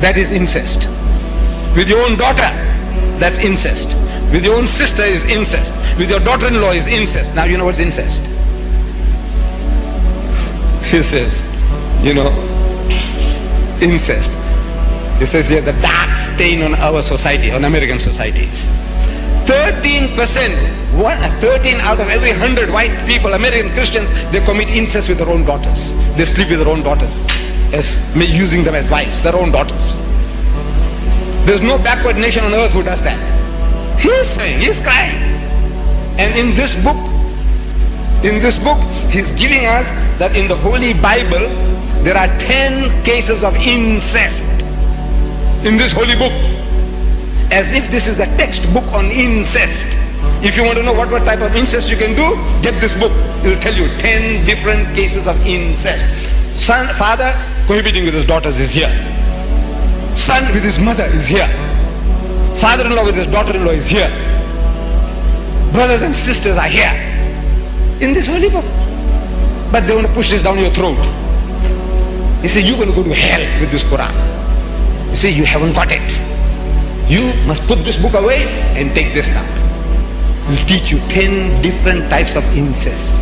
that is incest. With your own daughter, that's incest. With your own sister is incest. With your daughter-in-law is incest. Now you know what's incest. He says, incest. He says here, the dark stain on our society, on American societies. 13%, 13 out of every 100 white people, American Christians, they commit incest with their own daughters. They sleep with their own daughters, using them as wives, their own daughters. There's no backward nation on earth who does that. He's saying, he's crying. And in this book, he's giving us that in the Holy Bible, there are 10 cases of incest. In this holy book. As if this is a textbook on incest. If you want to know what type of incest you can do, get this book. It will tell you 10 different cases of incest. Father cohabiting with his daughters is here. Son with his mother is here. Father-in-law with his daughter-in-law is here. Brothers and sisters are here. In this holy book. But they want to push this down your throat. He said, you're going to go to hell with this Quran. You say, you haven't got it. You must put this book away and take this now. We'll teach you 10 different types of incest.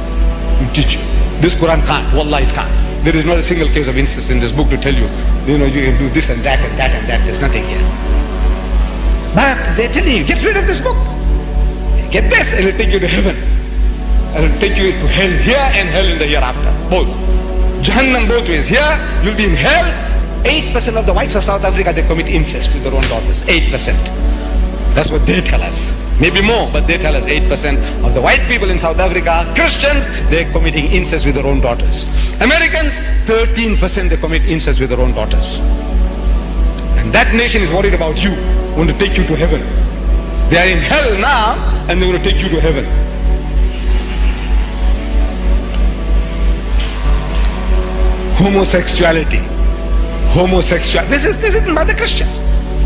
We'll teach you. This Quran can't. Wallah, it can't. There is not a single case of incest in this book to tell you, you can do this and that and that and that. There's nothing here. But they're telling you, get rid of this book. Get this, and it'll take you to heaven. And it'll take you to hell here and hell in the hereafter. Both. Jahannam both ways. Here, you'll be in hell. 8% of the whites of South Africa, they commit incest with their own daughters. 8%. That's what they tell us. Maybe more, but they tell us 8% of the white people in South Africa, Christians, they're committing incest with their own daughters. Americans, 13% they commit incest with their own daughters. And that nation is worried about you, want to take you to heaven. They are in hell now, and they want to take you to heaven. Homosexuality. This is written by the Christians.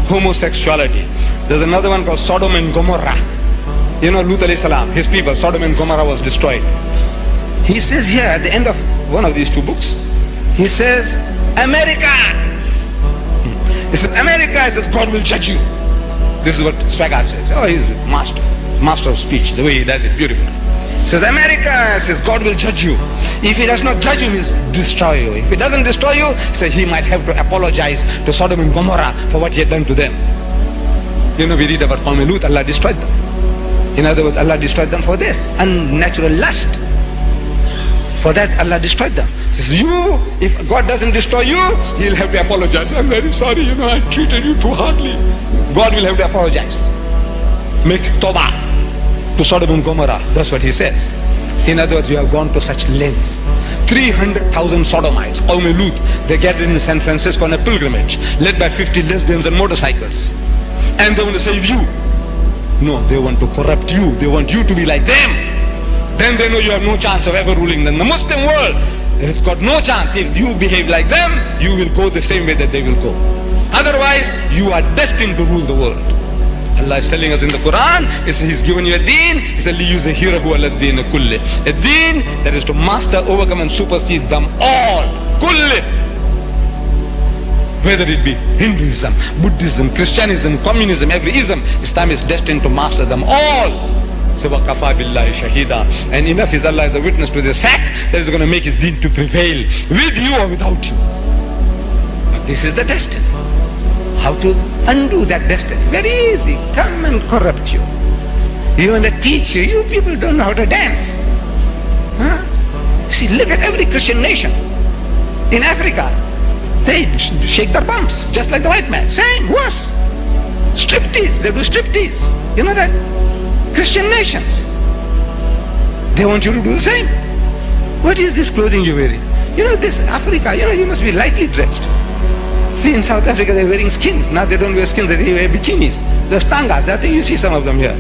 Homosexuality. There's another one called Sodom and Gomorrah. Lut alayhi salam, his people, Sodom and Gomorrah was destroyed. He says here at the end of one of these two books, he says, America. He says, America, he says, God will judge you. This is what Swaggart says. Oh, he's master of speech, the way he does it beautifully. Says America, says God will judge you. If he does not judge you, he means destroy you. If he doesn't destroy you, say he might have to apologize to Sodom and Gomorrah for what he had done to them. We read about Lut, Allah destroyed them. In other words, Allah destroyed them for this, unnatural lust. For that, Allah destroyed them. Says if God doesn't destroy you, he'll have to apologize. I'm very sorry, I treated you too hardly. God will have to apologize. Make tawbah to Sodom and Gomorrah. That's what he says. In other words, you have gone to such lengths. 300,000 sodomites, Lut, they gathered in San Francisco on a pilgrimage, led by 50 lesbians and motorcycles. And they want to save you. No, they want to corrupt you. They want you to be like them. Then they know you have no chance of ever ruling them. The Muslim world has got no chance. If you behave like them, you will go the same way that they will go. Otherwise, you are destined to rule the world. Allah is telling us in the Quran, He's given you a deen. He said, لِيُزَهِرَهُ عَلَى الدِّينِ كُلِّهِ. A deen that is to master, overcome and supersede them all. Kulli. Whether it be Hinduism, Buddhism, Christianism, communism, every ism, Islam is destined to master them all. So وَكَفَى بِاللَّهِ شَهِيدًا. And enough is Allah as a witness to this fact that is going to make His deen to prevail with you or without you. But this is the destiny. How to undo that destiny? Very easy. Come and corrupt you. You want to teach you. You people don't know how to dance. Huh? See, look at every Christian nation. In Africa, they shake their bums, just like the white man. Same, worse. Striptease, they do striptease. You know that? Christian nations. They want you to do the same. What is this clothing you're wearing? This Africa, you must be lightly dressed. See, in South Africa, they're wearing skins. Now they don't wear skins, they wear bikinis. There's tangas. I think you see some of them here.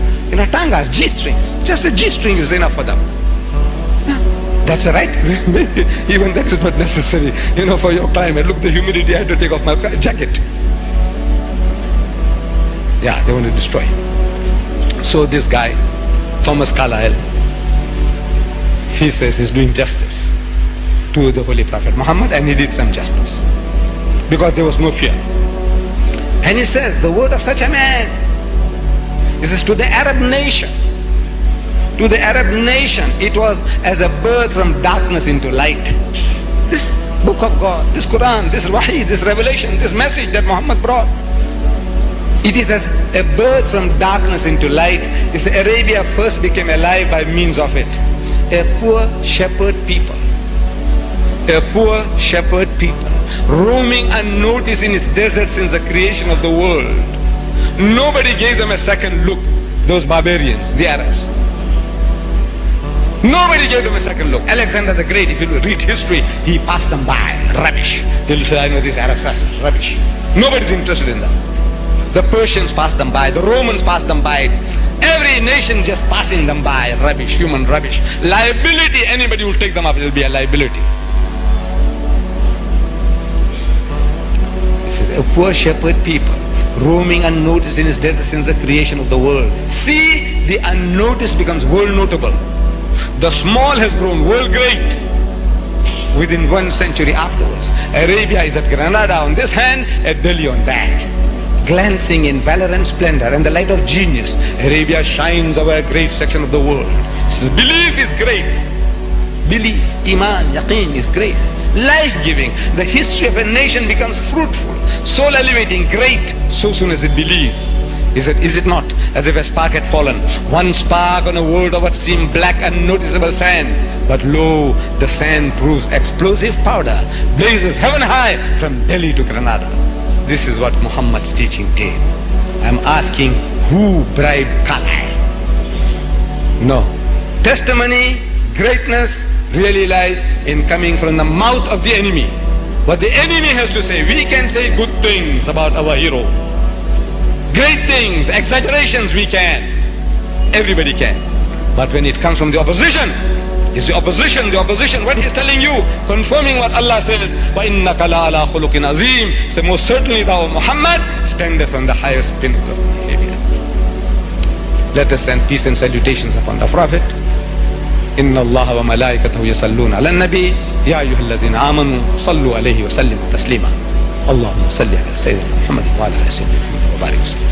Tangas, G-strings. Just a G-string is enough for them. That's right. Even that is not necessary, for your climate. Look, the humidity, I had to take off my jacket. Yeah, they want to destroy. So this guy, Thomas Carlyle, he says he's doing justice to the Holy Prophet Muhammad, and he did some justice. Because there was no fear. And he says, the word of such a man. He says, to the Arab nation, it was as a birth from darkness into light. This book of God, this Quran, this Wahi, this revelation, this message that Muhammad brought, it is as a birth from darkness into light. It's Arabia first became alive by means of it. A poor shepherd people, roaming unnoticed in its desert since the creation of the world. Nobody gave them a second look, those barbarians, the Arabs. Nobody gave them a second look. Alexander the Great, if you read history, he passed them by. Rubbish. He'll say, I know these Arabs are rubbish. Nobody's interested in them. The Persians passed them by. The Romans passed them by. Every nation just passing them by. Rubbish, human rubbish. Liability, anybody will take them up, it will be a liability. This is a poor shepherd people, roaming unnoticed in his desert since the creation of the world. See, the unnoticed becomes world notable. The small has grown world great within 1 century afterwards. Arabia is at Granada on this hand, at Delhi on that. Glancing in valor and splendor and the light of genius, Arabia shines over a great section of the world. Belief is great. Belief, iman, yaqeen is great. Life-giving. The history of a nation becomes fruitful, soul elevating, great, so soon as it believes. Is it not as if a spark had fallen, one spark on a world of what seemed black unnoticeable sand, but lo, the sand proves explosive powder, blazes heaven high from Delhi to Granada. This is what Muhammad's teaching came. I'm asking, who bribed Carlyle? No. Testimony, greatness really lies in coming from the mouth of the enemy. What the enemy has to say, we can say good things about our hero. Great things, exaggerations we can. Everybody can. But when it comes from the opposition, it's the opposition, what he's telling you, confirming what Allah says, وَإِنَّكَ لَعَلَىٰ خُلُقٍ عَظِيمٍ. So most certainly thou, Muhammad, standest on the highest pinnacle of behavior. Let us send peace and salutations upon the Prophet. إِنَّ اللَّهَ وَمَلَائِكَتَهُ يَصَلُّونَ عَلَى النَّبِيِّ يَا أَيُّهَا الَّذِينَ آمَنُوا صَلُّوا عَلَيْهِ وَسَلِّمُوا تَسْلِيمًا اللهم صل على سيدنا محمد وعلى آل سيدنا محمد وبارك وسلم.